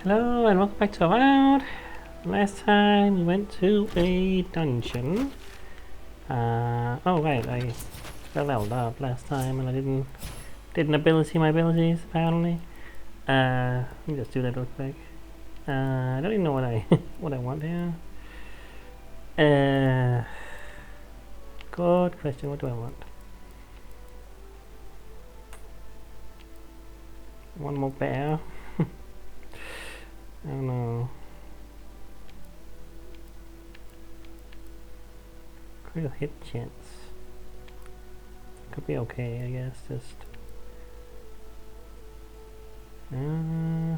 Hello and welcome back to Avowed. Last time we went to a dungeon. Oh right, I got leveled up last time and I didn't ability my abilities apparently. Let me just do that real quick. I don't even know what I what I want here. Good question. What do I want? One more bear. I don't know. Critical hit chance. Could be okay, I guess. Just. I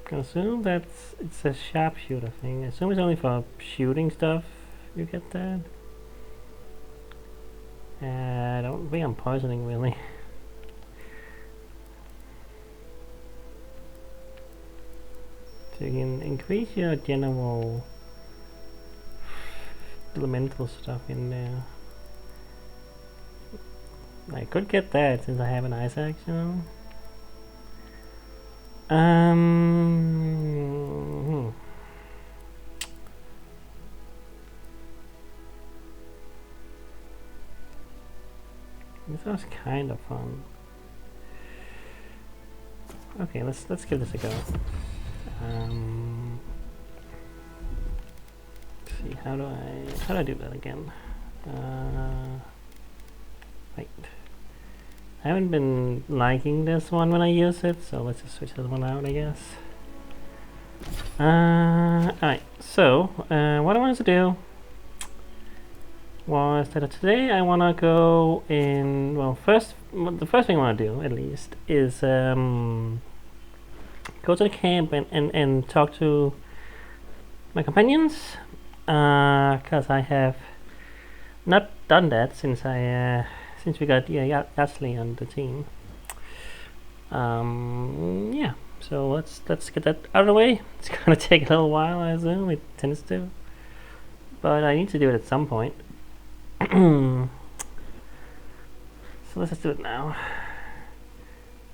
can assume it's a sharpshooter thing. I assume it's only for shooting stuff you get that. I don't think I'm poisoning really. So you can increase your general elemental stuff in there. I could get that since I have an ice axe, you know. This was kind of fun. Okay, let's give this a go. Let's see, how do I do that again? Right. I haven't been liking this one when I use it, so let's just switch this one out, I guess. Alright, so what I wanted to do was that today I want to go in, well, the first thing I want to do, at least, is go to the camp and talk to my companions, because I have not done that since we got Yasley on the team. Yeah, so let's get that out of the way. It's gonna take a little while, I assume. It tends to, but I need to do it at some point. So let's just do it now.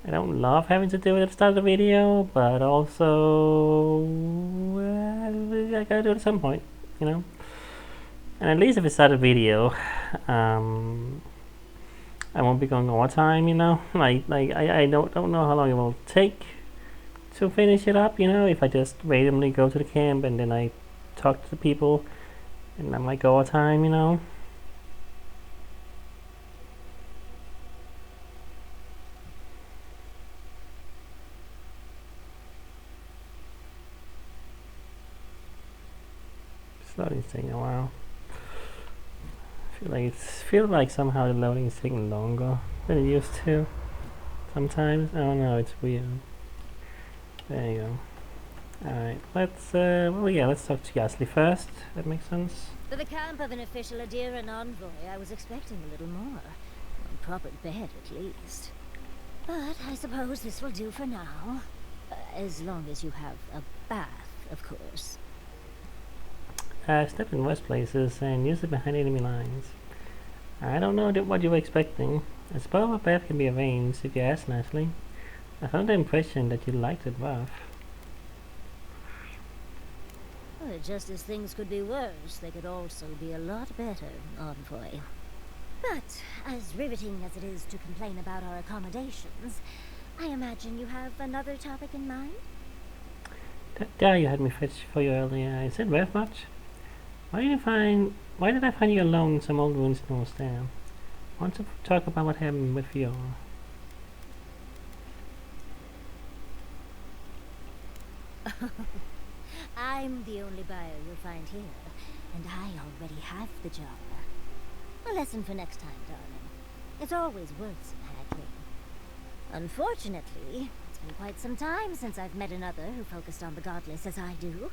I don't love having to do it at the start of the video, but also I gotta do it at some point, you know. And at least if it's start a video, I won't be going overtime, you know. I don't know how long it will take to finish it up, you know. If I just randomly go to the camp and then I talk to the people, and I might go overtime, you know. Loading's taking a while. Feel like somehow the loading is taking longer than it used to. Sometimes I don't know. It's weird. There you go. All right. Let's let's talk to Yasley first. That makes sense. For the camp of an official Adiran envoy, I was expecting a little more. A proper bed, at least. But I suppose this will do for now. As long as you have a bath, of course. Step in worst places and use it behind enemy lines. I don't know what you were expecting. I suppose a bath can be arranged if you ask nicely. I found the impression that you liked it rough. Well, just as things could be worse, they could also be a lot better, envoy. But, as riveting as it is to complain about our accommodations, I imagine you have another topic in mind? There you had me fetch for you earlier. Is it worth much? Why did I find you alone in some old ruins in Northdown? I want to talk about what happened with your... I'm the only buyer you'll find here, and I already have the jar. A lesson for next time, darling. It's always worth some haggling. Unfortunately, it's been quite some time since I've met another who focused on the godless as I do.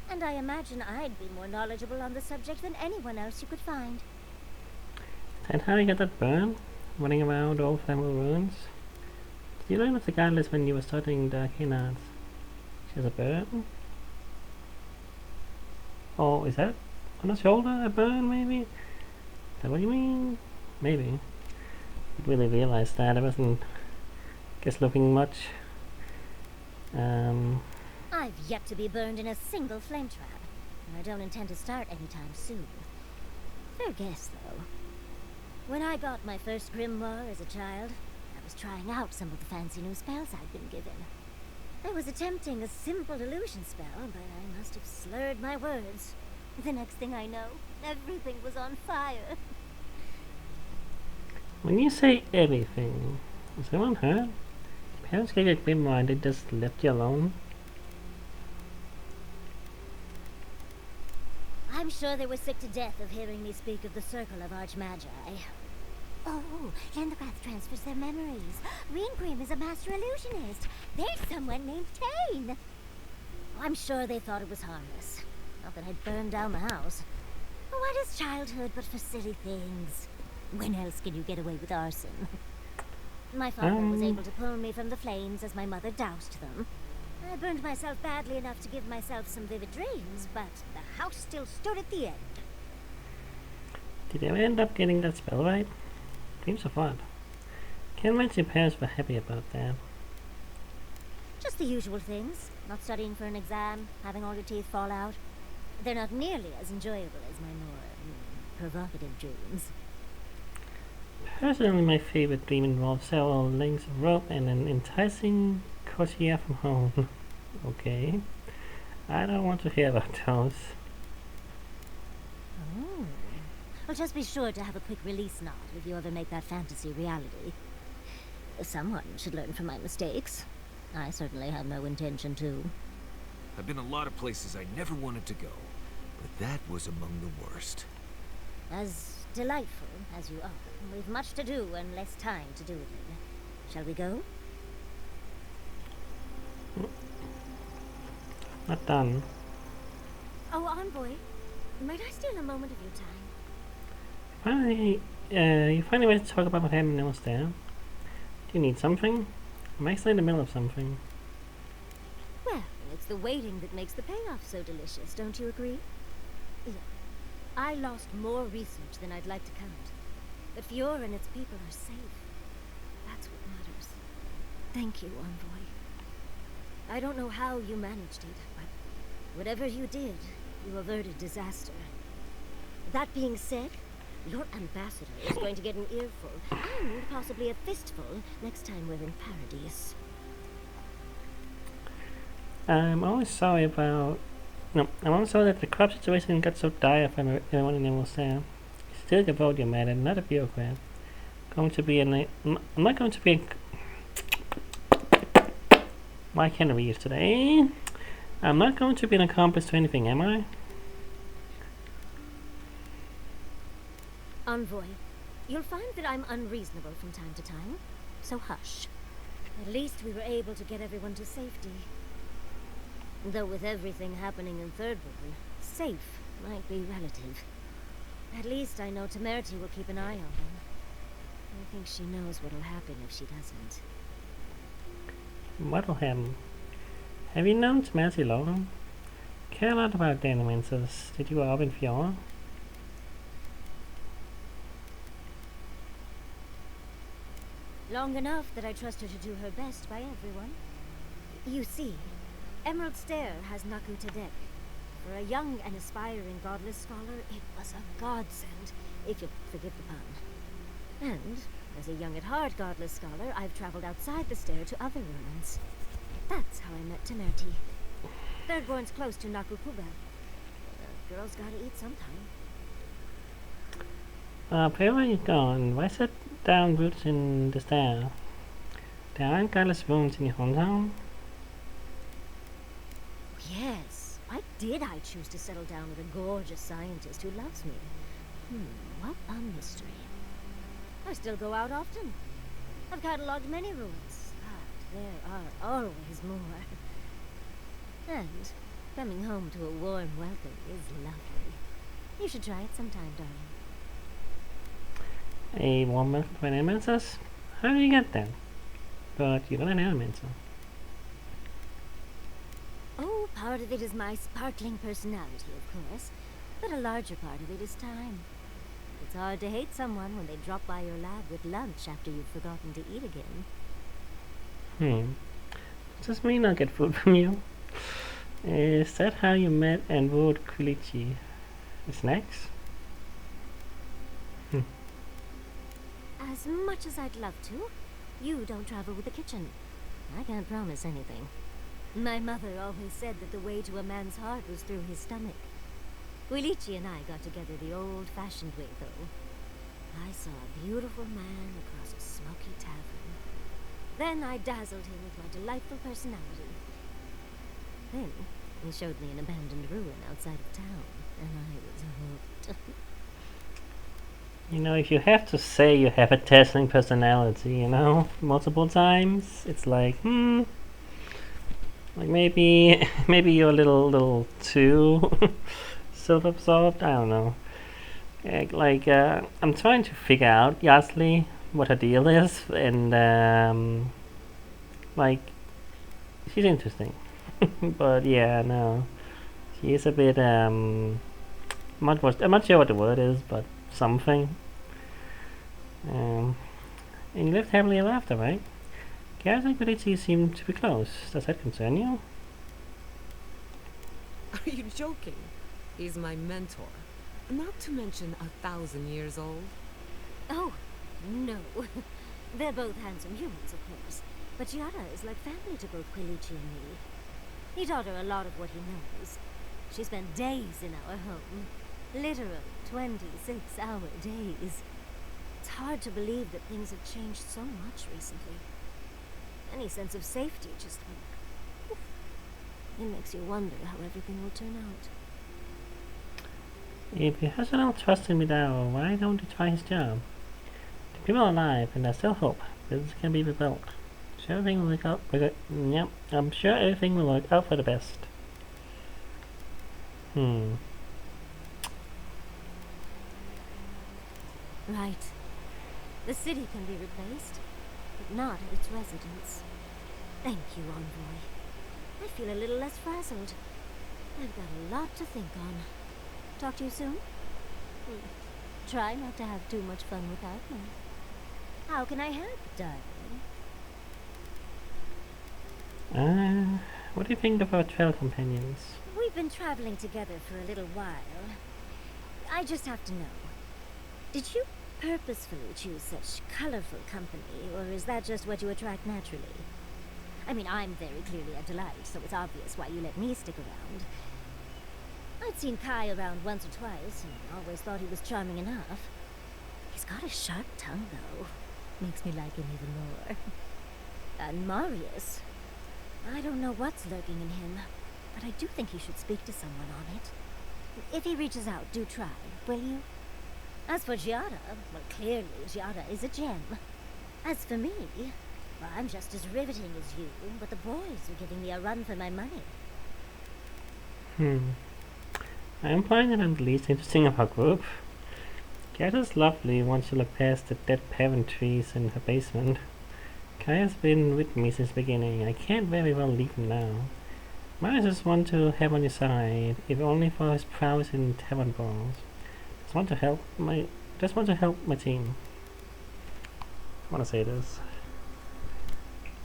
And I imagine I'd be more knowledgeable on the subject than anyone else you could find. And how you got that burn? Running around old family ruins? Did you learn of the godless when you were studying the arcane arts? She has a burn? Oh, is that on her shoulder? A burn, maybe? Is that what you mean? Maybe. I didn't really realize that. I wasn't, guess, looking much. I've yet to be burned in a single flame trap, and I don't intend to start anytime soon. Fair guess, though. When I got my first grimoire as a child, I was trying out some of the fancy new spells I'd been given. I was attempting a simple illusion spell, but I must have slurred my words. The next thing I know, everything was on fire. When you say everything, is anyone hurt? Parents gave you a grimoire and they just left you alone? I'm sure they were sick to death of hearing me speak of the Circle of Archmagi. Oh, Lendergrath transfers their memories. Reengrim is a master illusionist. There's someone named Tane. I'm sure they thought it was harmless. Not that I'd burned down the house. What is childhood but for silly things? When else can you get away with arson? My father was able to pull me from the flames as my mother doused them. I burned myself badly enough to give myself some vivid dreams, but the house still stood at the end. Did you ever end up getting that spell right? Dreams are fun. Can't imagine your parents were happy about that. Just the usual things. Not studying for an exam, having all your teeth fall out. They're not nearly as enjoyable as my more provocative dreams. Personally, my favorite dream involves several lengths of rope and an enticing courtier from home. Okay. I don't want to hear about those. Oh. Well, just be sure to have a quick release knot if you ever make that fantasy reality. Someone should learn from my mistakes. I certainly have no intention to. I've been a lot of places I never wanted to go, but that was among the worst. As delightful as you are, we've much to do and less time to do it in. Shall we go? Not done. Oh, Envoy, might I steal a moment of your time? Finally, you finally ready to talk about what happened else there. Do you need something? I'm actually in the middle of something. Well, it's the waiting that makes the payoff so delicious, don't you agree? Yeah. I lost more research than I'd like to count. But Fiora and its people are safe. That's what matters. Thank you, Envoy. I don't know how you managed it, but whatever you did, you averted disaster. That being said, your ambassador is going to get an earful, and possibly a fistful, next time we're in Paradise. I'm always sorry about... No, I'm always sorry that the crop situation got so dire for everyone in Nemosair. Still devote your man and not a bureaucrat. Going to be I'm not going to be Why can't I read today? I'm not going to be an accomplice to anything, am I? Envoy, you'll find that I'm unreasonable from time to time, so hush. At least we were able to get everyone to safety. Though with everything happening in Thirdborn, safe might be relative. At least I know Temerity will keep an eye on them. I think she knows what'll happen if she doesn't. What'll happen? Have you known Temerity long? Care a lot about Danomancers. Did you grow up in Fiora? Long enough that I trust her to do her best by everyone. You see, Emerald Stair has Naku Tadek. For a young and aspiring godless scholar, it was a godsend, if you forgive the pun. And, as a young-at-heart godless scholar, I've traveled outside the stair to other ruins. That's how I met Temerity. Thirdborn's close to Nakukuba. Girls gotta eat sometime. Where are you gone? Why set down roots in the stair? There aren't godless ruins in your hometown? Yes. Why did I choose to settle down with a gorgeous scientist who loves me? What a mystery. I still go out often. I've catalogued many ruins, but there are always more. And coming home to a warm welcome is lovely. You should try it sometime, darling. A warm welcome to an Elementals? How do you get there? But you're not an Elemental. Oh, part of it is my sparkling personality, of course. But a larger part of it is time. It's hard to hate someone when they drop by your lab with lunch after you've forgotten to eat again. Just me not get food from you. Is that how you met and wrote Quilichi? Snacks? As much as I'd love to, you don't travel with the kitchen. I can't promise anything. My mother always said that the way to a man's heart was through his stomach. Quilichi and I got together the old-fashioned way, though. I saw a beautiful man across a smoky tavern. Then I dazzled him with my delightful personality. Then he showed me an abandoned ruin outside of town, and I was hooked. You know, if you have to say you have a dazzling personality, you know, multiple times, it's like, like maybe you're a little too self-absorbed. I don't know. I'm trying to figure out Yasli what her deal is, and like she's interesting, but yeah, no, she is a bit I'm not sure what the word is, but something. And you lived happily ever after, right? Gareth and Quilichi seem to be close. Does that concern you? Are you joking? He's my mentor. Not to mention 1,000 years old. Oh, no. They're both handsome humans, of course. But Giada is like family to both Quilichi and me. He taught her a lot of what he knows. She spent days in our home. Literal 26-hour days. It's hard to believe that things have changed so much recently. Any sense of safety just went... Oof. It makes you wonder how everything will turn out. If he has a little trust in me now, why don't he try his job? The people are alive, and there's still hope. Business can be rebuilt. Sure, everything will work out. Yep, I'm sure everything will work out for the best. Right. The city can be replaced, but not its residents. Thank you, Envoy. I feel a little less frazzled. I've got a lot to think on. Talk to you soon? Try not to have too much fun without me. How can I help, darling? What do you think of our travel companions? We've been traveling together for a little while. I just have to know. Did you purposefully choose such colorful company, or is that just what you attract naturally? I mean, I'm very clearly a delight, so it's obvious why you let me stick around. I'd seen Kai around once or twice, and always thought he was charming enough. He's got a sharp tongue, though. Makes me like him even more. And Marius. I don't know what's lurking in him, but I do think you should speak to someone on it. If he reaches out, do try, will you? As for Giada, well, clearly Giada is a gem. As for me, well, I'm just as riveting as you, but the boys are giving me a run for my money. I am finding that I'm the least interesting of our group. Giada's lovely once you look past the dead parent trees in her basement. Kai has been with me since the beginning. I can't very well leave him now. Marius is one to have on your side, if only for his prowess in tavern brawls. Just want to help my team. I want to say this.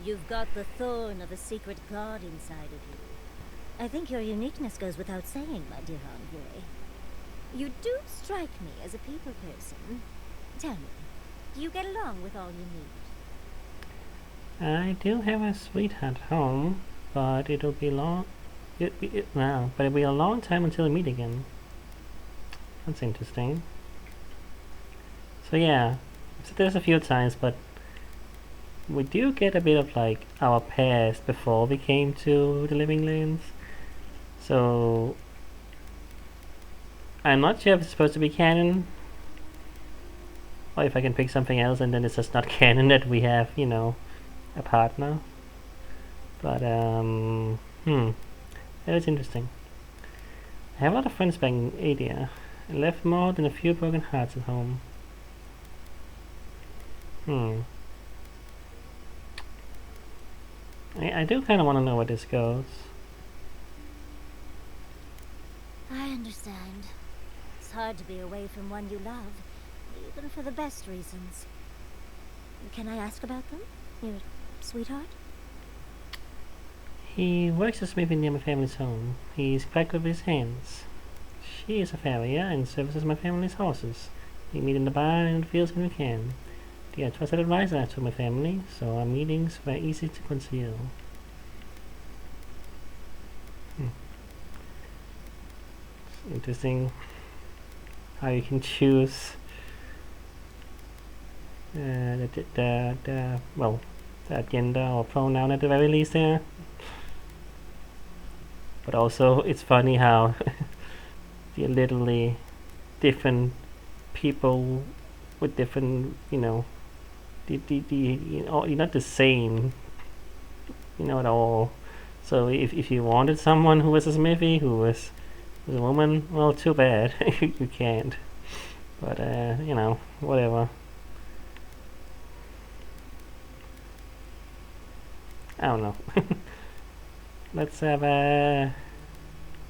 You've got the thorn of a secret god inside of you. I think your uniqueness goes without saying, my dear envoy. You do strike me as a people person. Tell me, do you get along with all you need? I do have a sweetheart at home, but it'll be but it'll be a long time until we meet again. That's interesting. So yeah, I've said this a few times, but we do get a bit of like our past before we came to the Living Lands. So I'm not sure if it's supposed to be canon, or if I can pick something else and then it's just not canon that we have, you know, a partner. But that is interesting. I have a lot of friends back in Adia. I left more than a few broken hearts at home. I do kind of want to know where this goes. I understand. It's hard to be away from one you love, even for the best reasons. Can I ask about them? Your sweetheart? He works as a smith near my family's home. He's quite good with his hands. She is a farrier and services my family's horses. We meet in the barn and in the fields when we can. They are trusted advisor to my family, so our meetings were easy to conceal. Interesting how you can choose well, the gender or pronoun at the very least there. But also it's funny how they're literally different people with different, you know, you're not the same, at all. So if you wanted someone who was a smithy, who was a woman, well, too bad. You can't. But, whatever. I don't know. Let's have a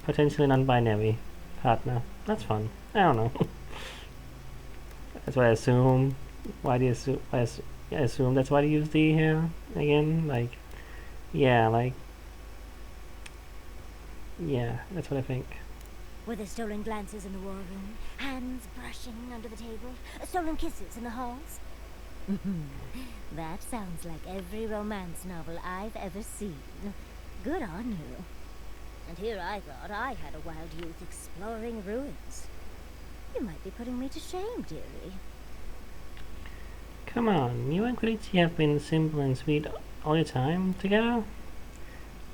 potentially non-binary partner. That's fun. I don't know. That's what I assume. Why do you assume? I assume that's why you use D here again. Yeah, that's what I think. Were there stolen glances in the war room? Hands brushing under the table? Stolen kisses in the halls? That sounds like every romance novel I've ever seen. Good on you. And here I thought I had a wild youth exploring ruins. You might be putting me to shame, dearie. Come on, you and Quilty have been simple and sweet all your time together.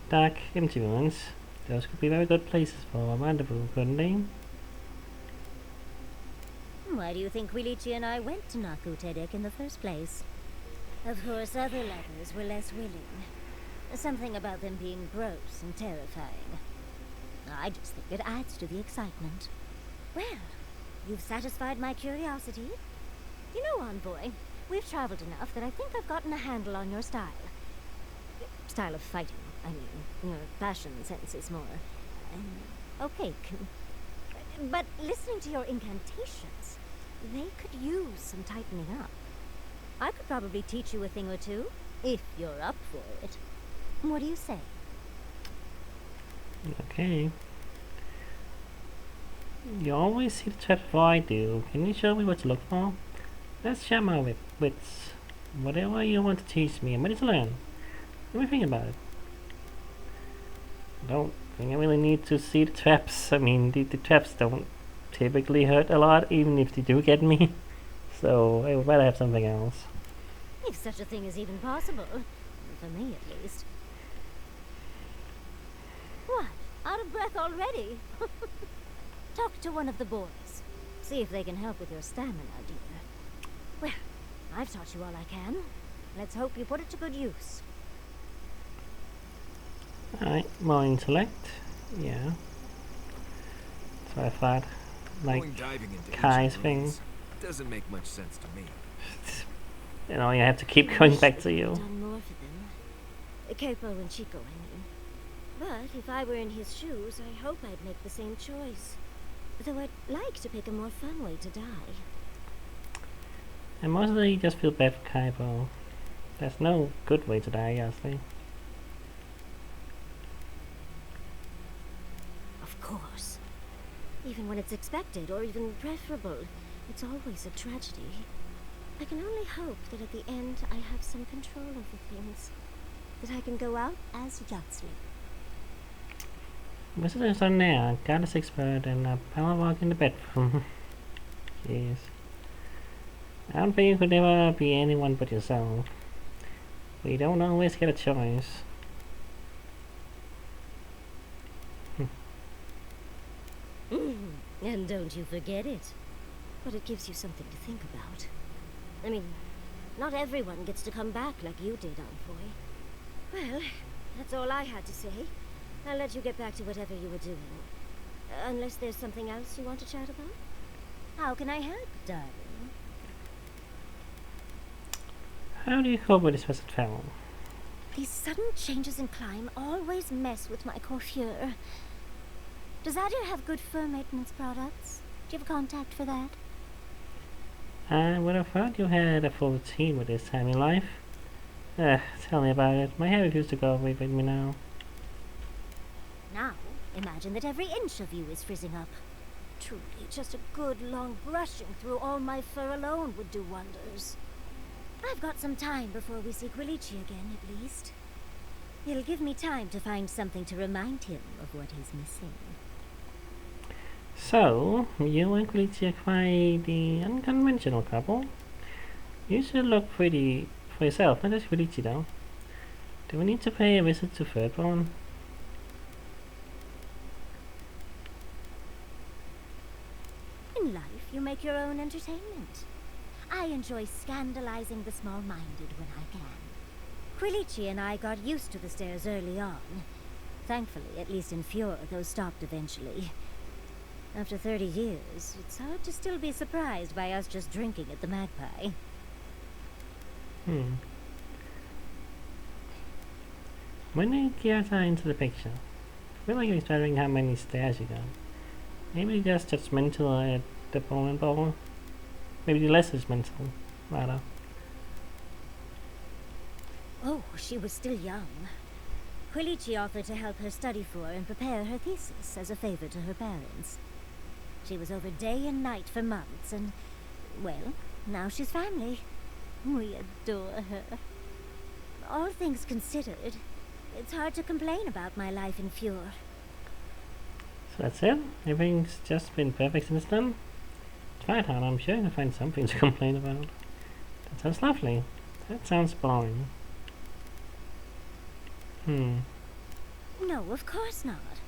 Dark, empty ruins. Those could be very good places for a rendezvous, couldn't they? Why do you think Quilichi and I went to Naku Tedek in the first place? Of course, other lovers were less willing. Something about them being gross and terrifying. I just think it adds to the excitement. Well, you've satisfied my curiosity. You know, Envoy, we've traveled enough that I think I've gotten a handle on your style. Style of fighting, I mean. Your fashion sense is more opaque. But listening to your incantations, they could use some tightening up. I could probably teach you a thing or two, if you're up for it. What do you say? Okay. You always see the traps before I do. Can you show me what to look for? Let's share my wits. Whatever you want to teach me, I'm ready to learn. Let me think about it. I don't think I really need to see the traps. I mean, the traps don't typically hurt a lot, even if they do get me. So I would rather have something else. If such a thing is even possible. For me, at least. What? Out of breath already? Talk to one of the boys. See if they can help with your stamina, dear. Well, I've taught you all I can. Let's hope you put it to good use. Alright, more intellect. Yeah. That's what I thought. Like Going diving into Kai's ancient thing. ruins doesn't make much sense to me. You know, you have to keep going back to you. Done more for them. Capo and Chico, I mean. But if I were in his shoes, I hope I'd make the same choice. Though I'd like to pick a more fun way to die. I mostly just feel bad for Kaipo. There's no good way to die, honestly. Of course. Even when it's expected, or even preferable, it's always a tragedy. I can only hope that at the end I have some control over things. That I can go out as Yatsley. Visitors are there, goddess expert, and a power walk in the bedroom. Jeez. I don't think you could ever be anyone but yourself. We don't always get a choice. And don't you forget it. But it gives you something to think about. I mean, not everyone gets to come back like you did, Envoy. Well, that's all I had to say. I'll let you get back to whatever you were doing. Unless there's something else you want to chat about? How can I help, darling? How do you cope with this present travel? These sudden changes in climate always mess with my coiffure. Does Adir have good fur maintenance products? Do you have a contact for that? I would have thought you had a full routine with this time in life. Tell me about it. My hair refused to go away with me now. Now, imagine that every inch of you is frizzing up. Truly, just a good long brushing through all my fur alone would do wonders. I've got some time before we see Quilici again, at least. It'll give me time to find something to remind him of what he's missing. So, you and Quilici are quite the unconventional couple. You should look pretty for yourself, not just Quilici though. Do we need to pay a visit to Thirdborn? In life, you make your own entertainment. I enjoy scandalizing the small-minded when I can. Quilici and I got used to the stairs early on. Thankfully, at least in Fjord, those stopped eventually. After 30 years, it's hard to still be surprised by us just drinking at the Magpie. When you get into the picture, I feel like you're wondering how many stairs you got. Maybe just judgmental at the bowling ball. Maybe less judgmental, rather. Oh, she was still young. Quilici offered to help her study for and prepare her thesis as a favor to her parents. She was over day and night for months, and, well, now she's family. We adore her. All things considered, it's hard to complain about my life in Fjord. So that's it? Everything's just been perfect since then? Try it hard, I'm sure you'll find something to complain about. That sounds lovely. That sounds boring. No, of course not.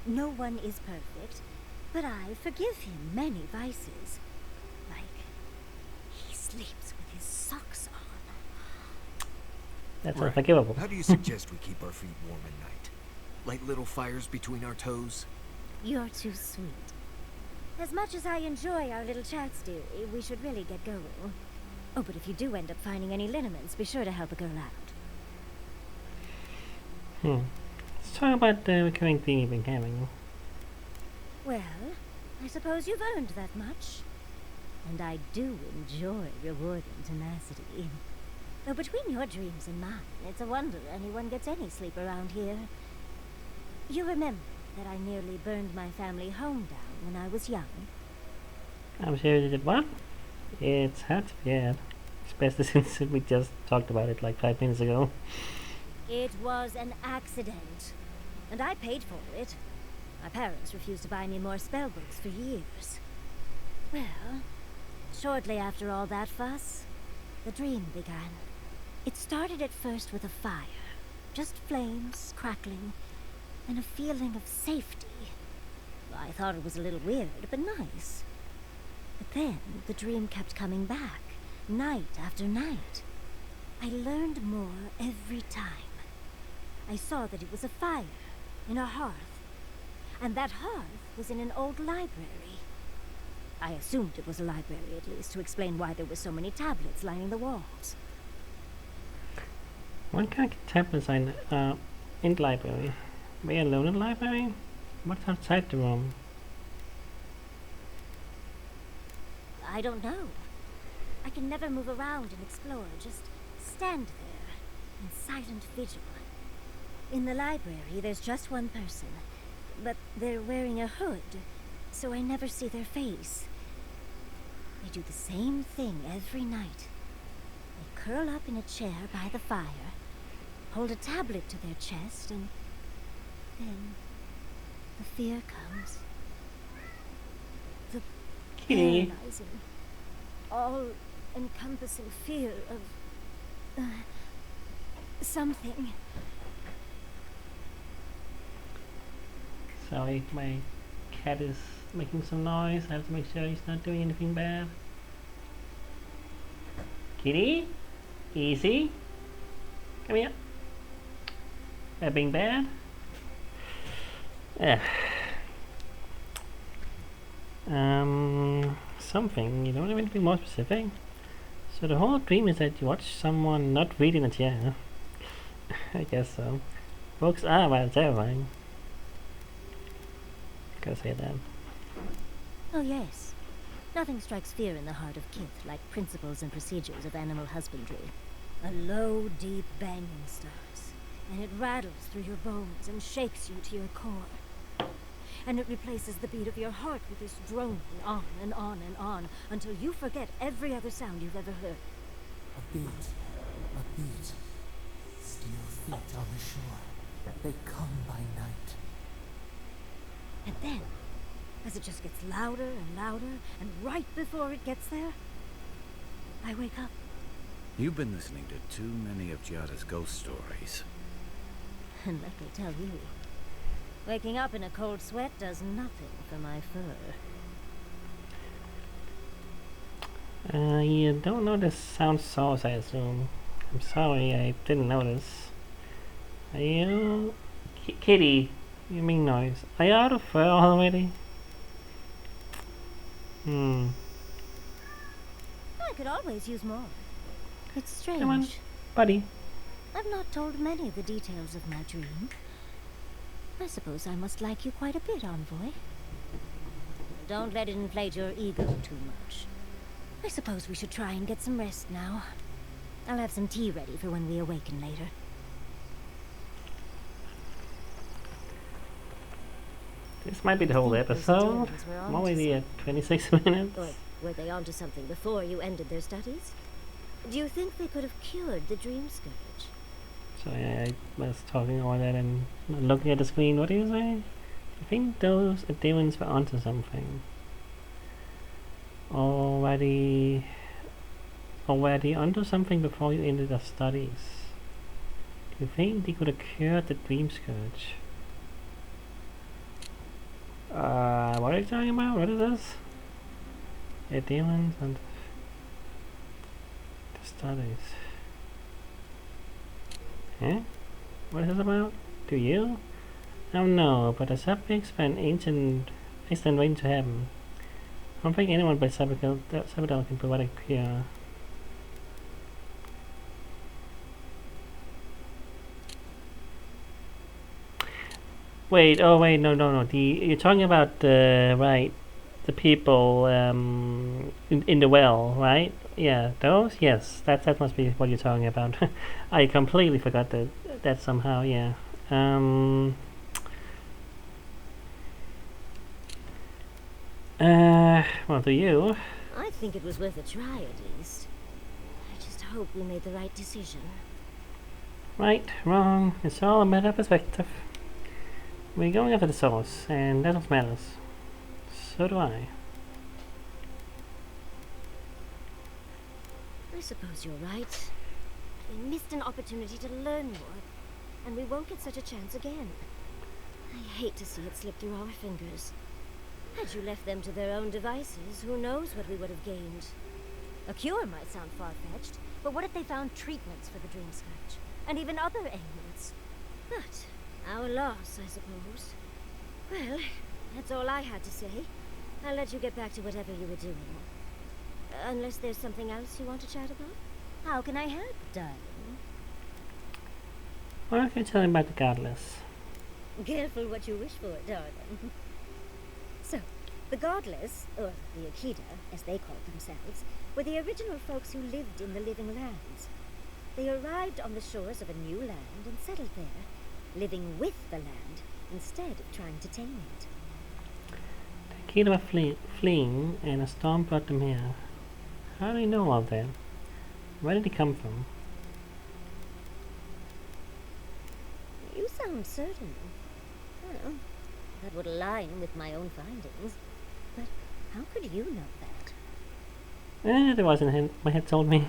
No one is perfect, but I forgive him many vices. Like, he sleeps with his socks on. That's Right. unforgivable. How do you suggest we keep our feet warm at night? Light little fires between our toes? You're too sweet. As much as I enjoy our little chats, dearie, we should really get going. Oh, but if you do end up finding any liniments, be sure to help a girl out. Let's talk about the recurring theme you've been having. Well, I suppose you've earned that much. And I do enjoy rewarding tenacity. Though between your dreams and mine, it's a wonder anyone gets any sleep around here. You remember that I nearly burned my family home down when I was young? I'm sure you did what? It's hard to forget. Especially since we just talked about it like 5 minutes ago. It was an accident. And I paid for it. My parents refused to buy me more spell books for years. Well, shortly after all that fuss, the dream began. It started at first with a fire. Just flames, crackling, and a feeling of safety. I thought it was a little weird, but nice. But then the dream kept coming back, night after night. I learned more every time. I saw that it was a fire in a hearth, and that hearth was in an old library. I assumed it was a library, at least, to explain why there were so many tablets lining the walls. What kind of tablets are in the library? Were you alone in the library? What's outside the room? I don't know. I can never move around and explore, just stand there in silent vigil. In the library, there's just one person, but they're wearing a hood, so I never see their face. They do the same thing every night. They curl up in a chair by the fire, hold a tablet to their chest, and then the fear comes. The Kitty. paralyzing, all-encompassing fear of something. Sorry, my cat is making some noise. I have to make sure he's not doing anything bad. Kitty? Easy. Come here. That being bad? Yeah. Something. You don't have anything more specific? So the whole dream is that you watch someone not read in a chair. I guess so. Books are rather terrifying. Gotta say that. Oh yes. Nothing strikes fear in the heart of Kith like principles and procedures of animal husbandry. A low, deep banging starts. and it rattles through your bones and shakes you to your core. And it replaces the beat of your heart with this droning on and on and on until you forget every other sound you've ever heard. A beat. Steel feet on the shore. They come by night. And then, as it just gets louder and louder, and right before it gets there, I wake up. You've been listening to too many of Giada's ghost stories. And let me tell you, waking up in a cold sweat does nothing for my fur. You don't know the sound source, I assume. I'm sorry, I didn't notice. Are you... Kitty, you mean noise. Are you out of fur already? I could always use more. It's strange. Come on, buddy. I've not told many of the details of my dream. I suppose I must like you quite a bit, Envoy. Don't let it inflate your ego too much. I suppose we should try and get some rest now. I'll have some tea ready for when we awaken later. This might be the whole episode. I'm already at 26 minutes. Or were they onto something before you ended their studies? Do you think they could have cured the dream scourge? So yeah, I was talking about that and looking at the screen. What do you say? I think those demons were onto something. Already onto something before you ended the studies. Do you think they could have cured the dream scourge? What are you talking about? What is this? Yeah, demons and the studies. Huh? What is this about? Do you? I don't know, but the subjects for an ancient waiting to happen. I don't think anyone but Sabadell can provide a cure. Wait, oh wait, no. You're talking about the people in the well, right? Yeah, those. Yes, that must be what you're talking about. I completely forgot that somehow. Yeah. Well, do you? I think it was worth a try at least. I just hope we made the right decision. Right, wrong. It's all a matter of perspective. We're going after the source, and that's what matters. So do I. I suppose you're right. We missed an opportunity to learn more, and we won't get such a chance again. I hate to see it slip through our fingers. Had you left them to their own devices, who knows what we would have gained. A cure might sound far-fetched, but what if they found treatments for the dream scourge, and even other ailments? But our loss, I suppose. Well, that's all I had to say. I'll let you get back to whatever you were doing. Unless there's something else you want to chat about? How can I help, darling? Why don't you tell me about the Godless? Careful what you wish for, darling. So, the Godless, or the Akida, as they called themselves, were the original folks who lived in the Living Lands. They arrived on the shores of a new land and settled there, living with the land instead of trying to tame it. The Akida were fleeing, and a storm brought them here. How do you know all that? Where did they come from? You sound certain. Well, that would align with my own findings. But how could you know that? There wasn't him. My head told me.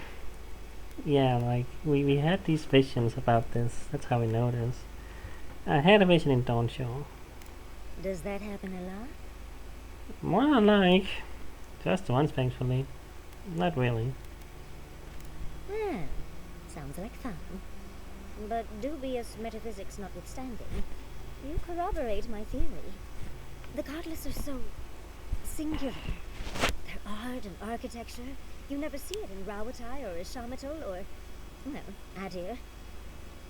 Yeah, like, we had these visions about this. That's how we know this. I had a vision in Dawn Show. Does that happen a lot? More like. Just once, thankfully. Not really. Well, sounds like fun. But dubious metaphysics notwithstanding, you corroborate my theory. The Godless are so singular. Their art and architecture, you never see it in Rawatai or Ishamatal or, well, Adir.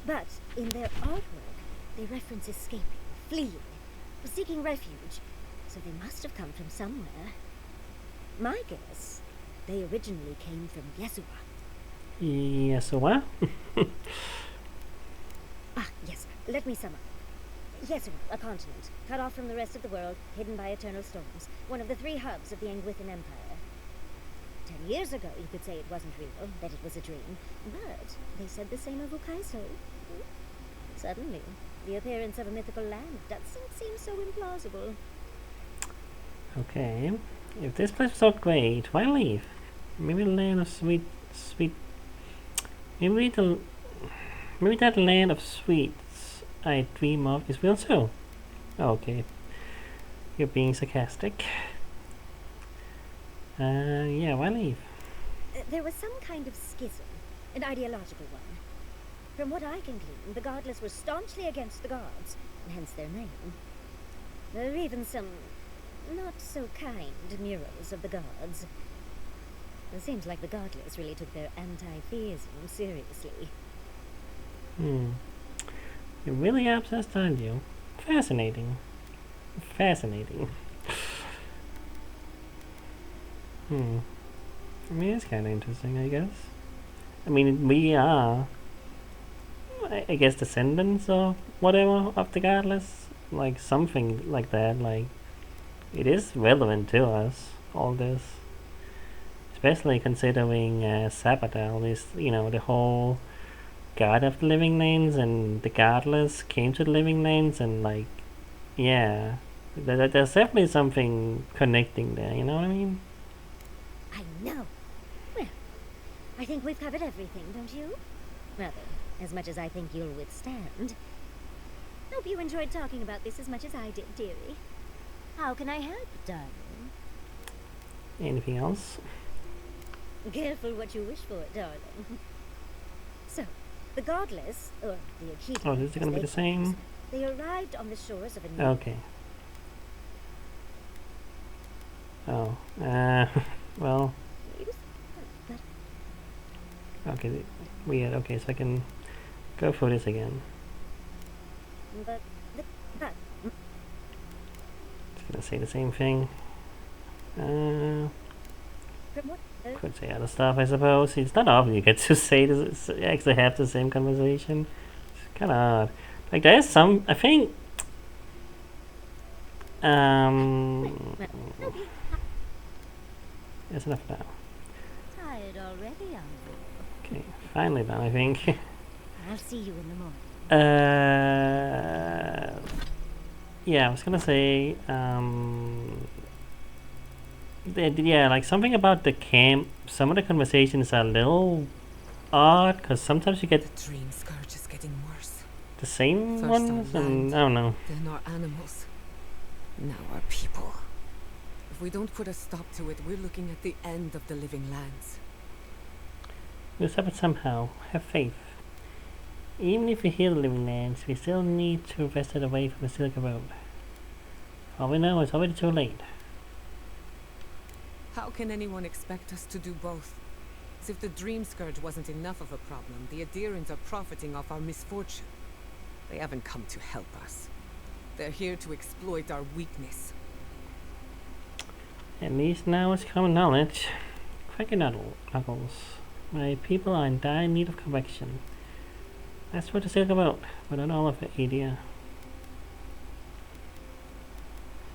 But in their artwork, they reference escaping, fleeing, seeking refuge. So they must have come from somewhere. My guess, they originally came from Yesua. Yes, so what? let me sum up. Yes, a continent, cut off from the rest of the world, hidden by eternal storms. One of the 3 hubs of the Angwithan Empire. 10 years ago, you could say it wasn't real, that it was a dream. But they said the same of Ukaiso. Suddenly, the appearance of a mythical land doesn't seem so implausible. Okay. If this place was so great, why leave? Maybe the land of sweet... Maybe that land of sweets I dream of is real too. Okay. You're being sarcastic. Yeah, why leave? There was some kind of schism, an ideological one. From what I can glean, the Godless were staunchly against the gods, and hence their name. There are even some not-so-kind murals of the gods. It seems like the Godless really took their anti-theism seriously. You're really obsessed, aren't you? Fascinating. Fascinating. I mean, it's kind of interesting, I guess. I mean, we are, I guess, descendants or whatever of the Godless. Like, something like that. Like, it is relevant to us, all this. Especially considering Sabadell is, you know, the whole god of the living lands, and the Godless came to the living lands, and, like, yeah. There's definitely something connecting there, you know what I mean? I know. Well, I think we've covered everything, don't you? Rather, as much as I think you'll withstand. Hope you enjoyed talking about this as much as I did, dearie. How can I help, darling? Anything else? Careful what you wish for, darling. So, the Godless, or the Akita, Oh, this is gonna be the same? they arrived on the shores of a new... Okay. Oh, well, okay, weird. Okay, so I can go through this again. But It's gonna say the same thing. from what... Could say other stuff, I suppose. It's not often you get to say this, actually have the same conversation. It's kind of odd. Like, there is some, I think, that's enough now. Tired already, Uncle? Okay, finally done, I think. I'll see you in the morning. Yeah, I was gonna say, yeah, like something about the camp. Some of the conversations are a little odd, because sometimes you get The dream scourge is getting worse. the same First ones, our and land, I don't know. then our animals. Now our people. If we don't put a stop to it, we're looking at the end of the living lands. We'll stop it somehow. Have faith. Even if we heal the living lands, we still need to wrest it away from the Silk Road. All we know, it's already too late. How can anyone expect us to do both? As if the dream scourge wasn't enough of a problem, the Adherents are profiting off our misfortune. They haven't come to help us. They're here to exploit our weakness. At least now it's common knowledge. Crack your knuckles. My people are in dire need of correction. That's what the Silk Road, but not all of it, Adia.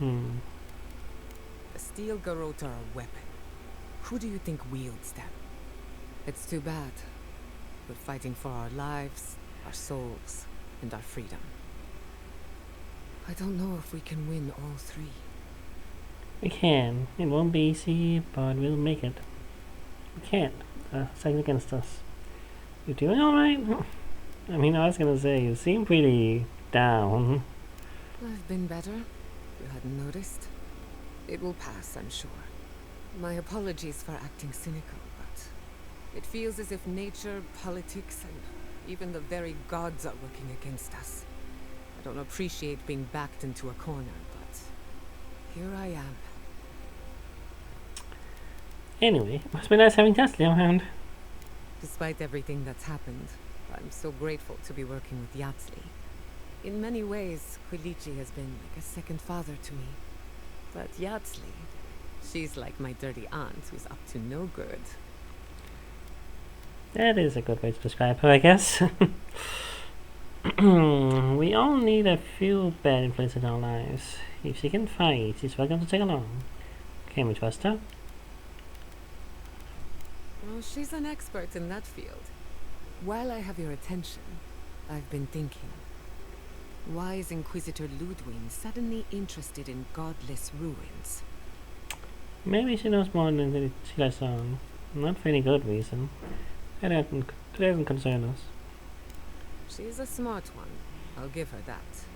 The steel garrote are a weapon. Who do you think wields them? It's too bad. We're fighting for our lives, our souls, and our freedom. I don't know if we can win all 3. We can. It won't be easy, but we'll make it. We can't. Second against us. You doing alright? I mean, I was gonna say, you seem pretty down. I've been better. You hadn't noticed. It will pass, I'm sure. My apologies for acting cynical, but it feels as if nature, politics, and even the very gods are working against us. I don't appreciate being backed into a corner, but here I am. Anyway, it must be nice having Tesla around. Despite everything that's happened, I'm so grateful to be working with Yatsli. In many ways, Quilichi has been like a second father to me. But Yatsli, she's like my dirty aunt who's up to no good. That is a good way to describe her, I guess. We all need a few bad influences in our lives. If she can fight, she's welcome to take along. Can we trust her? Well, she's an expert in that field. While I have your attention, I've been thinking. Why is Inquisitor Ludwig suddenly interested in godless ruins? Maybe she knows more than she lets on. Not for any good reason. It doesn't concern us. She's a smart one. I'll give her that.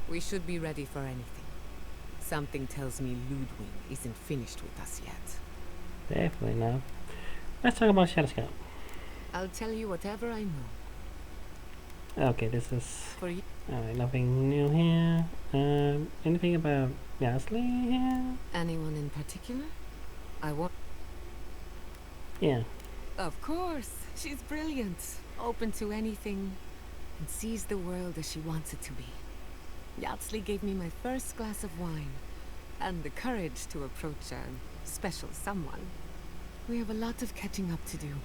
We should be ready for anything. Something tells me Ludwig isn't finished with us yet. Definitely not. Let's talk about Shadow Scout. I'll tell you whatever I know. Okay, this is... For you. Alright, nothing new here. Anything about Gasly here? Anyone in particular? I want... Yeah. Of course. She's brilliant. Open to anything. And sees the world as she wants it to be. Yatsley gave me my first glass of wine. And the courage to approach a special someone. We have a lot of catching up to do.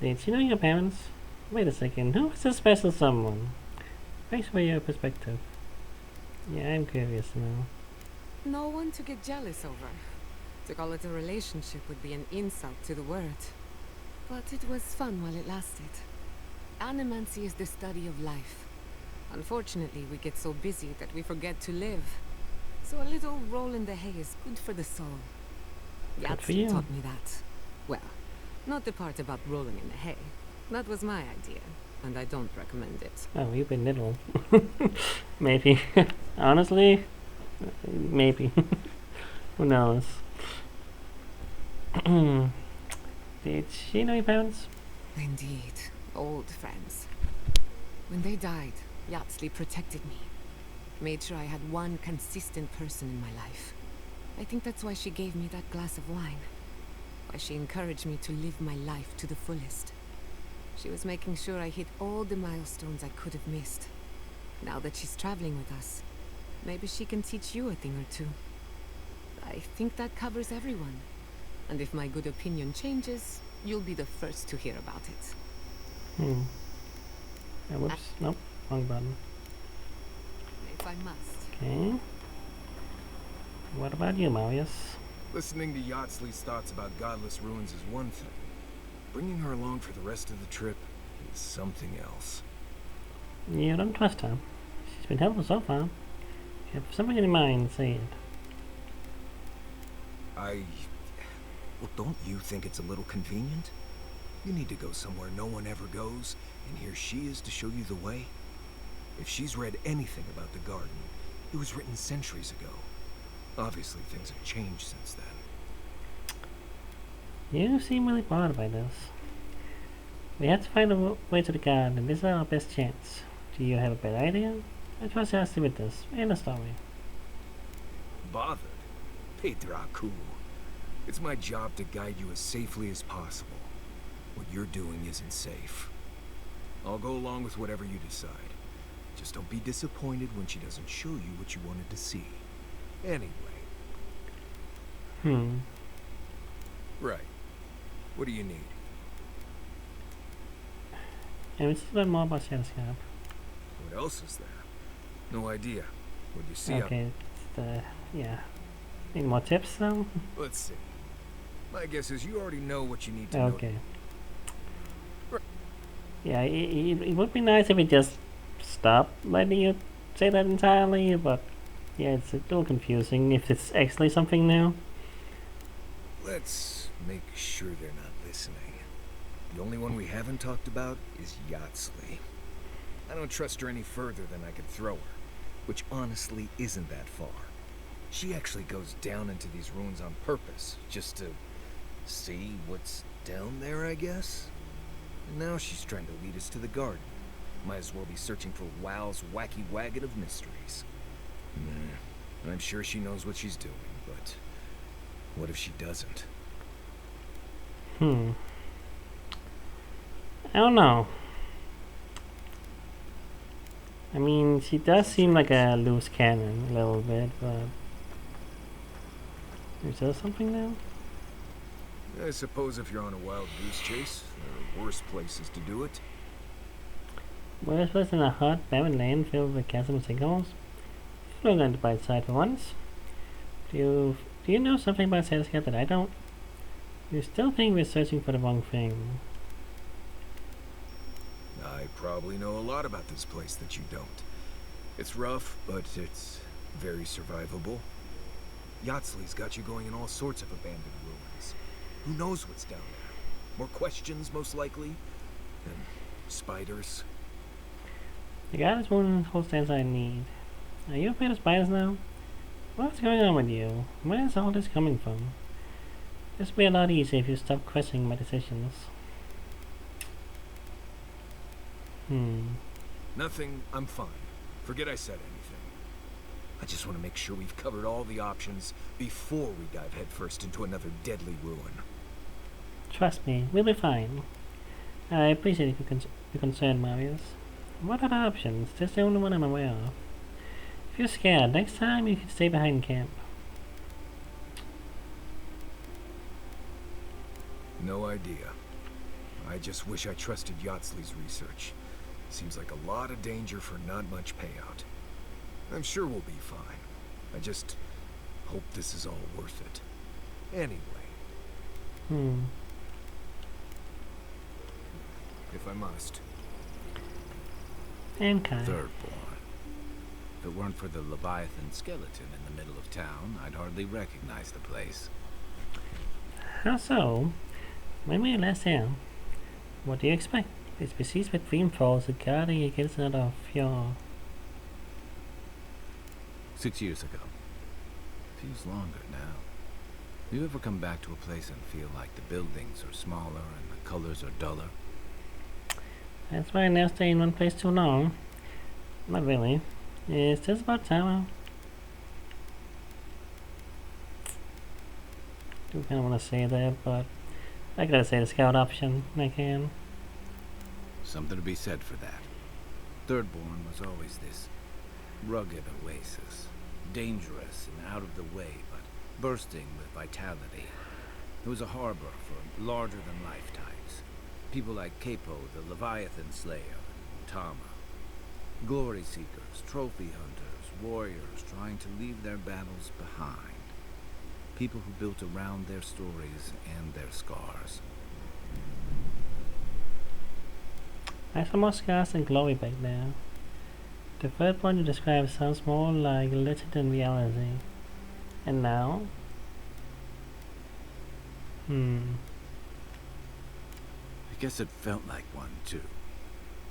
Did you know your parents? Wait a second, who is this special someone? Thanks for your perspective. Yeah, I'm curious now. No one to get jealous over. To call it a relationship would be an insult to the word. But it was fun while it lasted. Animancy is the study of life. Unfortunately, we get so busy that we forget to live. So a little roll in the hay is good for the soul. Good for Yahtzee you. taught me that. Well, not the part about rolling in the hay. That was my idea, and I don't recommend it. Oh, you've been little. Maybe. Honestly, maybe. Who knows? Did she know your parents? Indeed, old friends. When they died, Yatsley protected me. Made sure I had one consistent person in my life. I think that's why she gave me that glass of wine. Why she encouraged me to live my life to the fullest. She was making sure I hit all the milestones I could have missed. Now that she's traveling with us, maybe she can teach you a thing or two. I think that covers everyone. And if my good opinion changes, you'll be the first to hear about it. Whoops. Nope. Wrong button. If I must. Okay. What about you, Marius? Listening to Yatsley's thoughts about godless ruins is one thing. Bringing her along for the rest of the trip is something else. You don't trust her. She's been helpful so far. If you have something in mind, say it. Well, don't you think it's a little convenient? You need to go somewhere no one ever goes, and here she is to show you the way. If she's read anything about the garden, it was written centuries ago. Obviously, things have changed since then. You seem really bothered by this. We have to find a way to the garden, and this is our best chance. Do you have a better idea? I trust you to with this. End of story. Bothered? Petraku. It's my job to guide you as safely as possible. What you're doing isn't safe. I'll go along with whatever you decide. Just don't be disappointed when she doesn't show you what you wanted to see. Anyway. Right. What do you need? And we just learn more about Shadow Scout. What else is there? No idea. What'd you see? Okay, yeah. Need more tips though? Let's see. My guess is you already know what you need to know. Okay. Yeah, it would be nice if it just stopped letting you say that entirely, but yeah, it's a little confusing if it's actually something new. Let's make sure they're not listening. The only one we haven't talked about is Yatsley. I don't trust her any further than I could throw her, which honestly isn't that far. She actually goes down into these ruins on purpose, just to see what's down there, I guess? And now she's trying to lead us to the garden. Might as well be searching for WoW's wacky wagon of mysteries. I'm sure she knows what she's doing, but what if she doesn't? I don't know. I mean, she does seem like a loose cannon a little bit, but is there something now? I suppose if you're on a wild goose chase, there are worse places to do it. Whereas was in a hot, barren land filled with chasms and sinkholes, look on the bright side for once. Do you know something about Satiscat that I don't? You still think we're searching for the wrong thing. I probably know a lot about this place that you don't. It's rough, but it's very survivable. Yatsley's got you going in all sorts of abandoned ruins. Who knows what's down there? More questions, most likely? And spiders? The guy is one of the whole stands I need. Are you afraid of spiders now? What's going on with you? Where is all this coming from? This would be a lot easier if you stopped questioning my decisions. Nothing, I'm fine. Forget I said anything. I just want to make sure we've covered all the options before we dive headfirst into another deadly ruin. Trust me, we'll be fine. I appreciate your concern, Marius. What are the options? This is the only one I'm aware of. If you're scared, next time you can stay behind camp. No idea. I just wish I trusted Yatsley's research. Seems like a lot of danger for not much payout. I'm sure we'll be fine. I just hope this is all worth it. Anyway. If I must. And kind. Thirdborn. If it weren't for the Leviathan skeleton in the middle of town, I'd hardly recognize the place. How so? When were you last here? What do you expect? The species with dream falls are guarding against another fjord. 6 years ago. Feels longer now. Do you ever come back to a place and feel like the buildings are smaller and the colors are duller? That's why I never stay in one place too long. Not really. It's just about time. I do kind of want to say that, but I gotta say the scout option. I can. Something to be said for that. Thirdborn was always this rugged oasis. Dangerous and out of the way, but bursting with vitality. It was a harbor for larger-than-life types. People like Capo, the Leviathan Slayer, and Tama. Glory seekers, trophy hunters, warriors trying to leave their battles behind. People who built around their stories and their scars. I saw more scars than glory back there. The third one you described sounds more like legend than reality. And now? I guess it felt like one, too.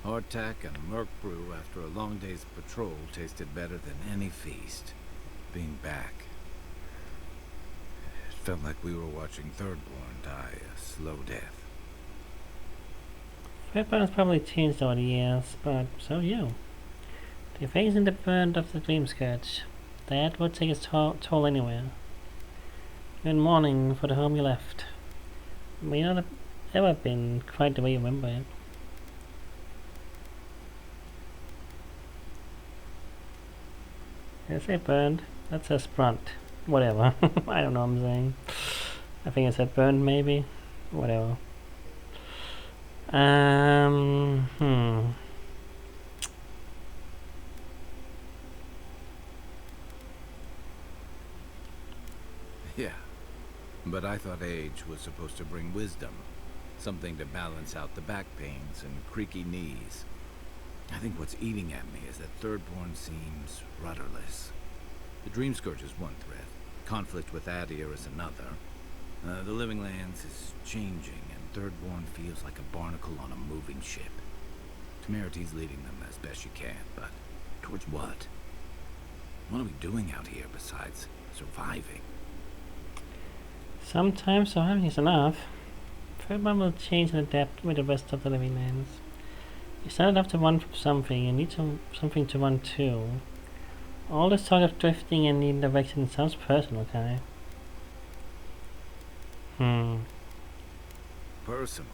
Hardtack and murk brew after a long day's patrol tasted better than any feast. Being back. It felt like we were watching Thirdborn die a slow death. Third has probably changed over the years, but so you. The face in the burnt of the dream scourge. That would take its toll anywhere. You're in mourning for the home you left. It may not have ever been quite the way you remember it. Did I say burned? That says brunt. Whatever. I don't know what I'm saying. I think I said burned maybe. Whatever. Yeah, but I thought age was supposed to bring wisdom. Something to balance out the back pains and creaky knees. I think what's eating at me is that Thirdborn seems rudderless. The Dream Scourge is one threat. Conflict with Adir is another. The Living Lands is changing, and Thirdborn feels like a barnacle on a moving ship. Temeriti's leading them as best she can, but towards what? What are we doing out here besides surviving? Sometimes surviving is enough. Thirdborn will change and adapt with the rest of the Living Lands. It's not enough to run from something, you need something to run to. All this talk of drifting in either direction sounds personal, Kai. Personal.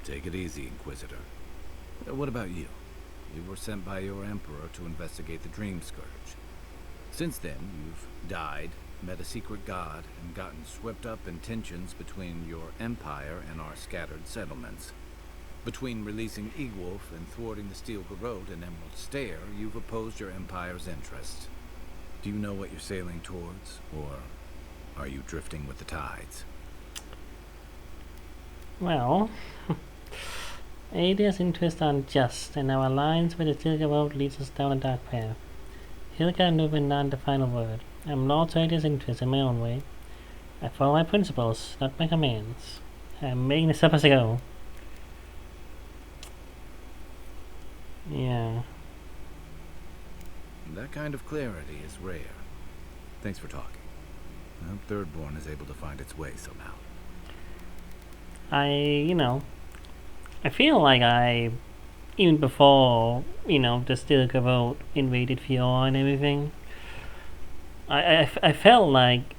Take it easy, Inquisitor. What about you? You were sent by your Emperor to investigate the Dream Scourge. Since then, you've died, met a secret god, and gotten swept up in tensions between your empire and our scattered settlements. Between releasing Egwolf and thwarting the Steel Garrote and Emerald Stair, you've opposed your Empire's interests. Do you know what you're sailing towards, or are you drifting with the tides? Well, Adia's interests are unjust, and our alliance with the Steel Garrote leads us down a dark path. Hilka and Nubin not the final word. I'm loyal to Adia's interests in my own way. I follow my principles, not my commands. I'm making this up as I go. Yeah. That kind of clarity is rare. Thanks for talking. I hope Thirdborn is able to find its way somehow. I feel like even before, the Steel Garrote invaded Fiora and everything, I felt like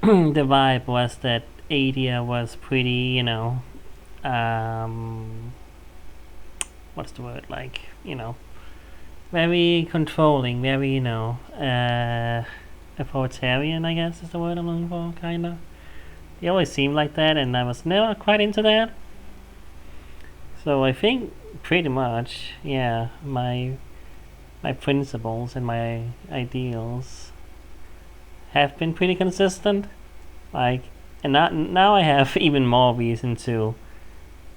the vibe was that Adia was pretty, what's the word, very controlling, very, authoritarian, I guess is the word I'm looking for, kinda. They always seemed like that, and I was never quite into that. So I think pretty much, yeah, my principles and my ideals have been pretty consistent. And now I have even more reason to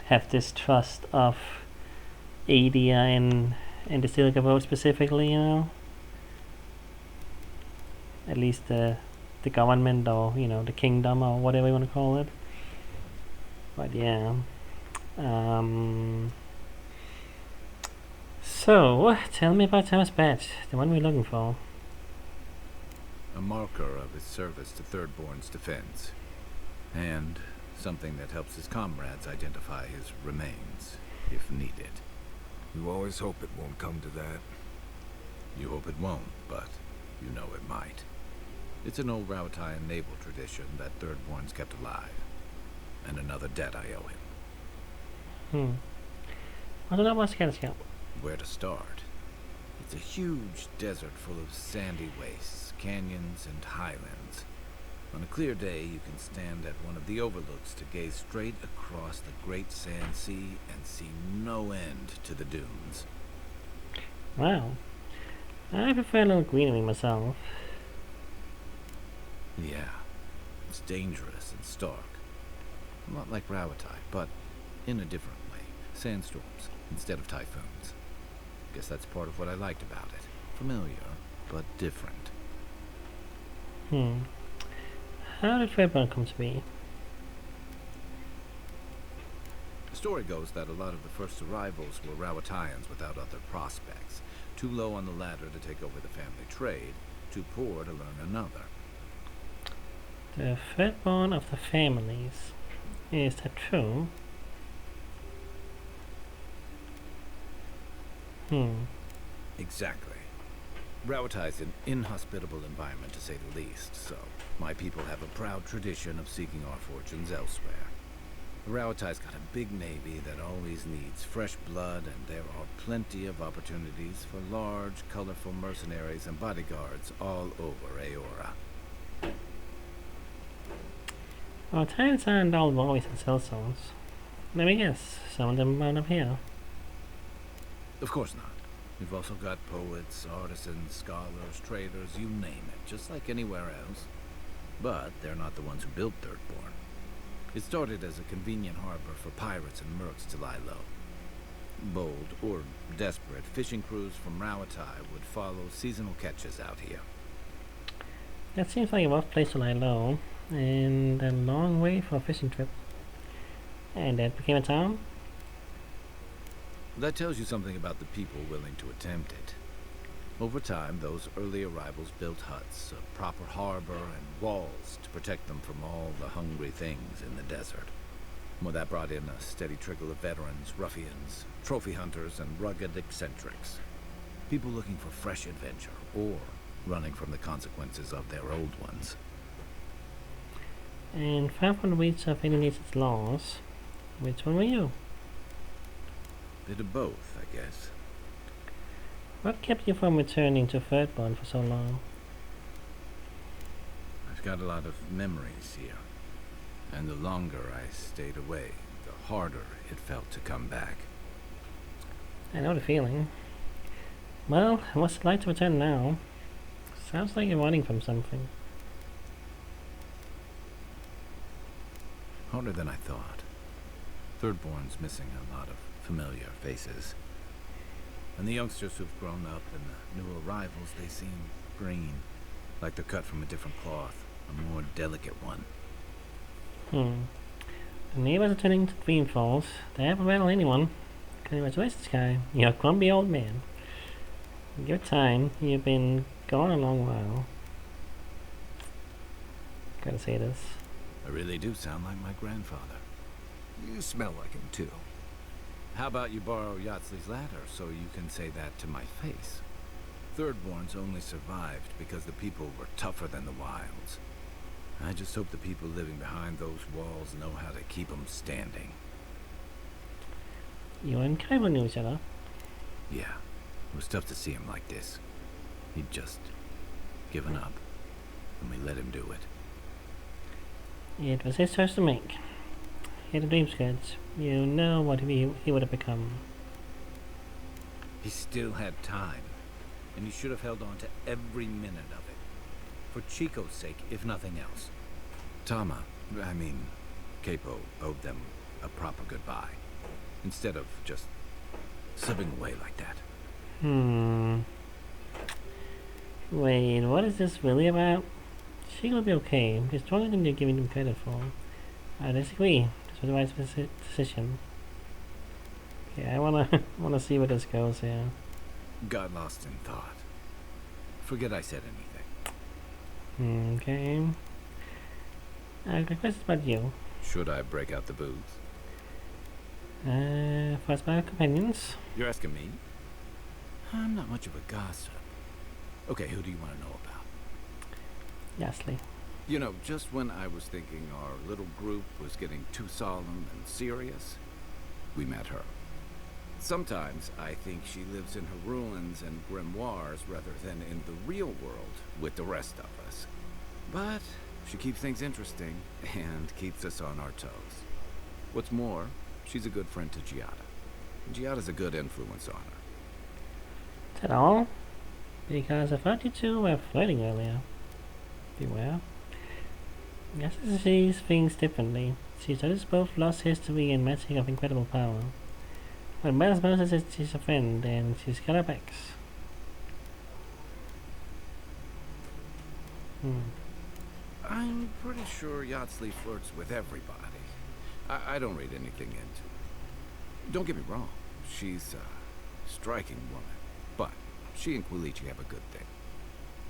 have this trust of Adia and the Steel Garrote specifically, At least the government, or, the kingdom, or whatever you want to call it. But yeah. So, tell me about Thomas Badge, the one we're looking for. A marker of his service to Thirdborn's defense. And something that helps his comrades identify his remains, if needed. You always hope it won't come to that. You hope it won't, but you know it might. It's an old Rauataian naval tradition that Thirdborn's kept alive. And another debt I owe him. I don't know what's going to Where to start? It's a huge desert full of sandy wastes, canyons, and highlands. On a clear day, you can stand at one of the overlooks to gaze straight across the great sand sea and see no end to the dunes. Wow. I prefer a little greenery myself. Yeah, it's dangerous and stark. A lot like Rauatai, but in a different way. Sandstorms instead of typhoons. Guess that's part of what I liked about it. Familiar, but different. How did Thirdborn come to be? The story goes that a lot of the first arrivals were Rauataians without other prospects. Too low on the ladder to take over the family trade, too poor to learn another. The Thirdborn of the families. Is that true? Exactly. Rauatai's an inhospitable environment, to say the least, so my people have a proud tradition of seeking our fortunes elsewhere. Rauatai's got a big navy that always needs fresh blood, and there are plenty of opportunities for large, colorful mercenaries and bodyguards all over Aora. Well, Titans aren't all voice and cell zones. Let me guess, some of them wound up here. Of course not. We've also got poets, artisans, scholars, traders, you name it, just like anywhere else. But they're not the ones who built Thirdborn. It started as a convenient harbor for pirates and mercs to lie low. Bold, or desperate, fishing crews from Rauatai would follow seasonal catches out here. That seems like a rough place to lie low, and a long way for a fishing trip. And that became a town? That tells you something about the people willing to attempt it. Over time, those early arrivals built huts, a proper harbor, and walls to protect them from all the hungry things in the desert. Well, that brought in a steady trickle of veterans, ruffians, trophy hunters, and rugged eccentrics. People looking for fresh adventure, or running from the consequences of their old ones. And far from the reach of any nation's laws, which one were you? Bit of both, I guess. What kept you from returning to Thirdborn for so long? I've got a lot of memories here. And the longer I stayed away, the harder it felt to come back. I know the feeling. Well, what's it like to return now? Sounds like you're running from something. Harder than I thought. Thirdborn's missing a lot of familiar faces. And the youngsters who've grown up and the new arrivals, they seem green. Like they're cut from a different cloth. A more delicate one. The neighbors are turning to Dream Falls. They haven't rattled anyone. Congratulations, Kai. You're a grumpy old man. Give it time. You've been gone a long while. Gotta say this. I really do sound like my grandfather. You smell like him, too. How about you borrow Yatsley's ladder so you can say that to my face? Thirdborns only survived because the people were tougher than the wilds. I just hope the people living behind those walls know how to keep them standing. You and Kai knew each other. Yeah, it was tough to see him like this. He'd just given up, and we let him do it. It was his choice to make. He had a dream sketch. You know what he would have become. He still had time, and he should have held on to every minute of it. For Chico's sake, if nothing else. Capo owed them a proper goodbye, instead of just slipping away like that. Wait, what is this really about? Chico will be okay. He's stronger than you're giving him credit for. I disagree. This was the right decision. Okay, I wanna see where this goes here. Got lost in thought. Forget I said anything. Okay. The question about you. Should I break out the boots? First by our companions. You're asking me? I'm not much of a gossip. Okay, who do you want to know about? Yasli. You know, just when I was thinking our little group was getting too solemn and serious, we met her. Sometimes I think she lives in her ruins and grimoires rather than in the real world with the rest of us. But she keeps things interesting and keeps us on our toes. What's more, she's a good friend to Giada. Giada's a good influence on her. Is that all? Because I thought you two were flirting earlier. Beware. Yes, she sees things differently. She studies both lost history and magic of incredible power. What matters most is that she's a friend and she's got her backs. I'm pretty sure Yatsley flirts with everybody. I don't read anything into it. Don't get me wrong, she's a striking woman, but she and Quilici have a good thing.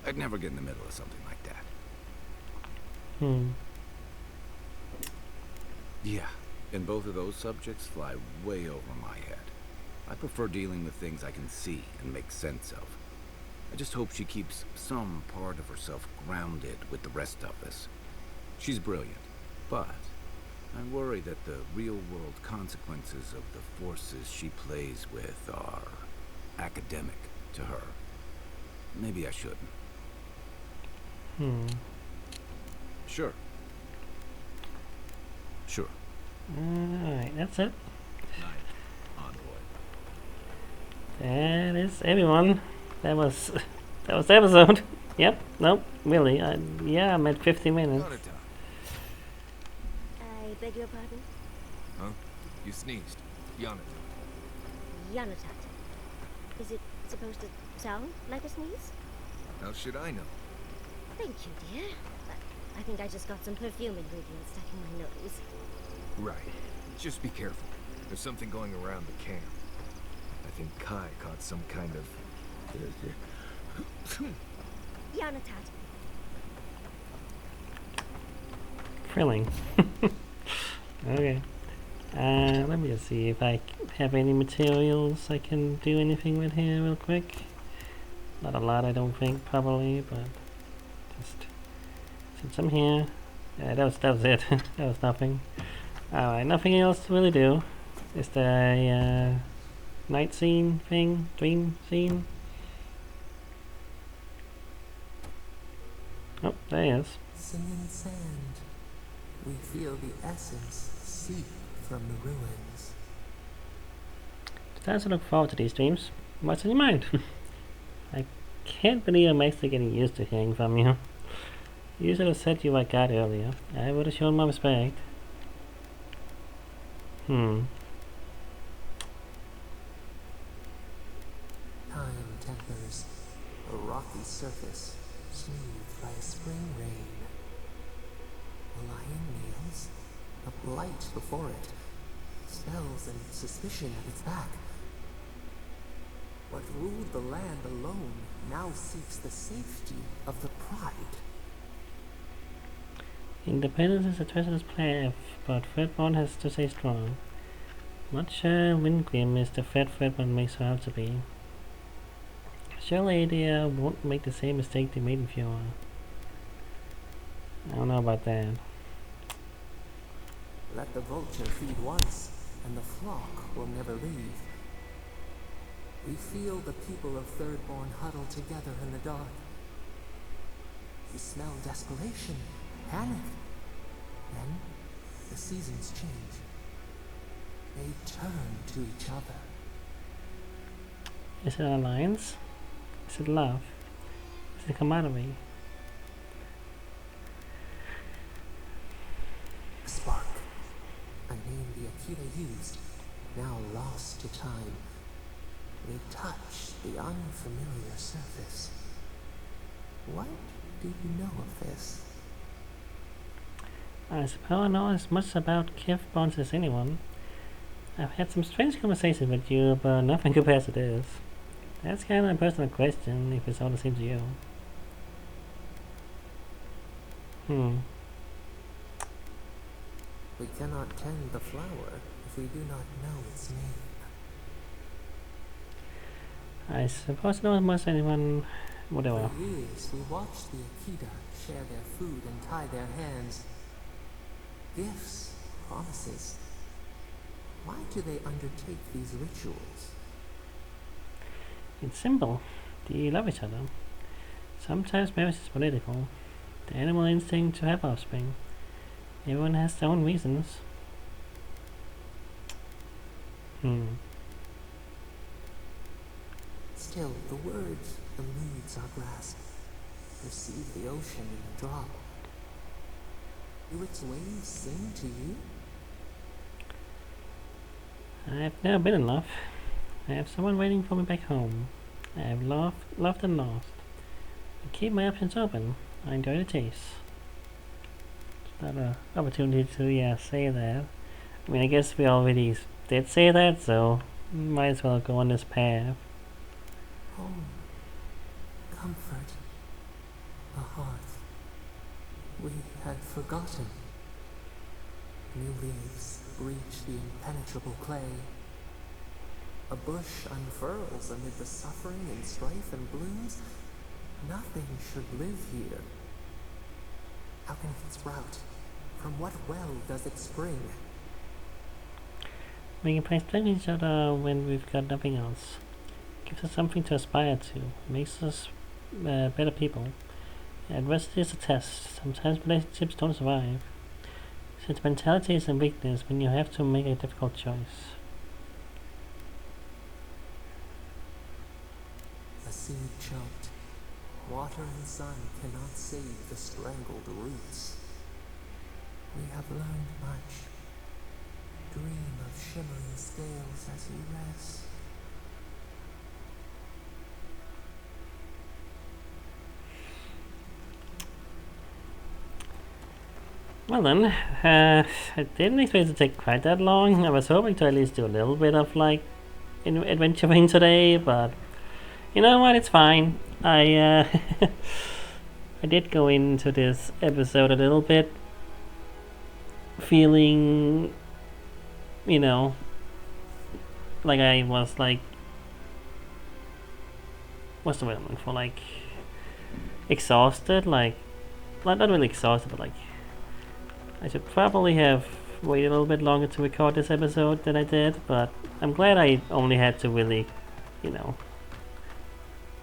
I'd never get in the middle of something like that. Yeah, and both of those subjects fly way over my head. I prefer dealing with things I can see and make sense of. I just hope she keeps some part of herself grounded with the rest of us. She's brilliant, but I worry that the real-world consequences of the forces she plays with are academic to her. Maybe I shouldn't. Sure. Alright, that's it. Night, envoy. That is everyone. That was the episode. Yep. Nope. Really. Yeah, I'm at 50 minutes. I beg your pardon? Huh? You sneezed. Yanatat. Yanatat. Is it supposed to sound like a sneeze? How should I know? Thank you, dear. I think I just got some perfume ingredients stuck in my nose. Right. Just be careful. There's something going around the camp. I think Kai caught some kind of... Yanatat. Thrilling. Okay. Let me just see if I have any materials I can do anything with here real quick. Not a lot, I don't think, probably, but just since I'm here. Yeah, that was it. That was nothing. Alright, nothing else to really do. Just a night scene thing, dream scene. Oh, there he is. Singing sand. We feel the essence seep from the ruins. Time to look forward to these streams. What's in your mind? I can't believe I'm actually getting used to hearing from you. You should have said you were God earlier. I would have shown my respect. Time tempers a rocky surface, smoothed by a spring rain. A lion kneels, a blight before it, spells and suspicion at its back. What ruled the land alone now seeks the safety of the pride. Independence is a treacherous path, but Fredborn has to stay strong. Not sure Windgrim is the Fredborn makes her out to be. Surely they won't make the same mistake they made in Fiora. I don't know about that. Let the vulture feed once, and the flock will never leave. We feel the people of Thirdborn huddle together in the dark. We smell desperation, panic. Then, the seasons change. They turn to each other. Is it an alliance? Is it love? Is it camaraderie? A spark. A name the Akita used, now lost to time. They touch the unfamiliar surface. What do you know of this? I suppose I know as much about Kif bonds as anyone. I've had some strange conversations with you, but nothing compares to this. That's kind of a personal question, if it's all the same to you. We cannot tend the flower if we do not know its name. I suppose not as much as anyone would ever. For years, we watched the Akita share their food and tie their hands. Gifts, promises. Why do they undertake these rituals? It's simple. They love each other. Sometimes marriage is political. The animal instinct to have offspring. Everyone has their own reasons. Still, the words eludes our grasp. Perceive the ocean in a drop. Do its waves sing to you? I've never been in love. I have someone waiting for me back home. I have loved and lost. I keep my options open. I enjoy the chase. It's not an opportunity to, say that. I mean, I guess we already did say that, so might as well go on this path. Home. Comfort. A hearth. We had forgotten. New leaves breach the impenetrable clay. A bush unfurls amid the suffering and strife and blooms. Nothing should live here. How can it sprout? From what well does it spring? We can play strength each other when we've got nothing else. Gives us something to aspire to. Makes us better people. Adversity is a test. Sometimes relationships don't survive. Sentimentality is a weakness when you have to make a difficult choice. A seed choked. Water and sun cannot save the strangled roots. We have learned much. Dream of shimmering scales as you rest. Well then, I didn't expect it to take quite that long. I was hoping to at least do a little bit of adventuring today, but you know what, it's fine. I I did go into this episode a little bit feeling, like I was what's the word I'm looking for? Exhausted, not really exhausted, but I should probably have waited a little bit longer to record this episode than I did, but I'm glad I only had to really,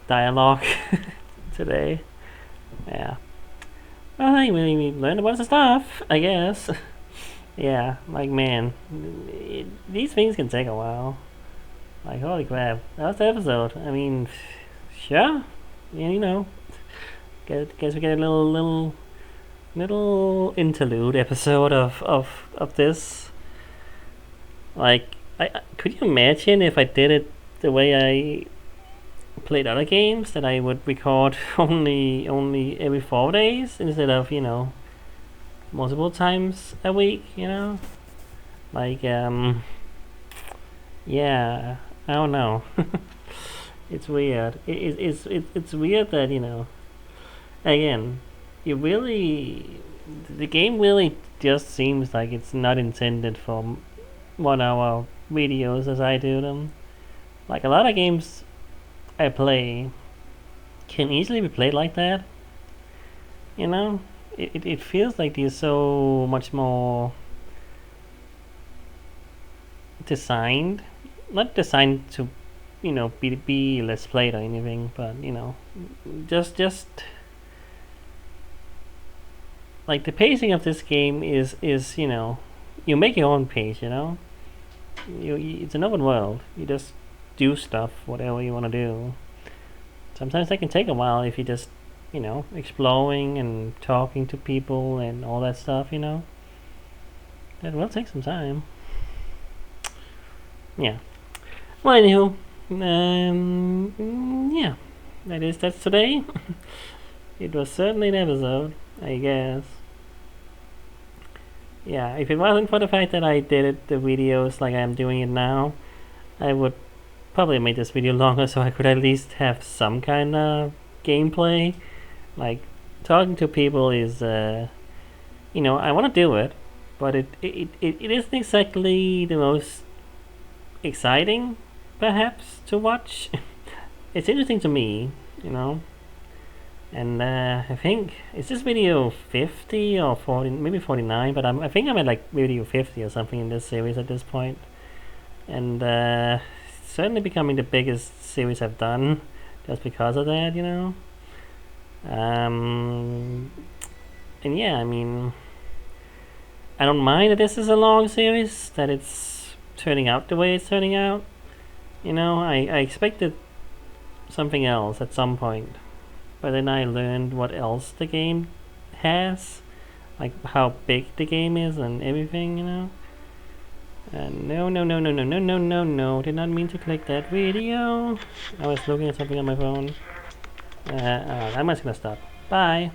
dialogue today. Yeah. Well, I really learned a bunch of stuff, I guess. Yeah, man, these things can take a while. Like, holy crap, that was the episode. I mean, sure, yeah, you know, guess we get a little interlude episode of this. Like, could you imagine if I did it the way I played other games, that I would record only every 4 days instead of, you know, multiple times a week, you know? Like, yeah, I don't know. It's weird. It's weird that, you know, again, the game really just seems like it's not intended for 1 hour videos as I do them. Like, a lot of games I play can easily be played like that, you know? It feels like they're so much more designed, not designed to, you know, be less played or anything, but, you know, just like the pacing of this game is, you know, you make your own pace, you know? It's an open world. You just do stuff, whatever you want to do. Sometimes that can take a while if you just, you know, exploring and talking to people and all that stuff, you know. That will take some time. Yeah. Well, anywho, yeah, that's today. It was certainly an episode, I guess. Yeah, if it wasn't for the fact that I did the videos like I'm doing it now, I would probably make this video longer so I could at least have some kind of gameplay. Like, talking to people is, you know, I want to do it, but it isn't exactly the most exciting, perhaps, to watch. It's interesting to me, you know. And I think, is this video 50 or 40, maybe 49, but I think I'm at like video 50 or something in this series at this point. And certainly becoming the biggest series I've done just because of that, you know. And yeah, I mean, I don't mind that this is a long series, that it's turning out the way it's turning out. You know, I expected something else at some point, but then I learned what else the game has, like how big the game is and everything, you know. And no, did not mean to click that video. I was looking at something on my phone. I'm just gonna stop. Bye.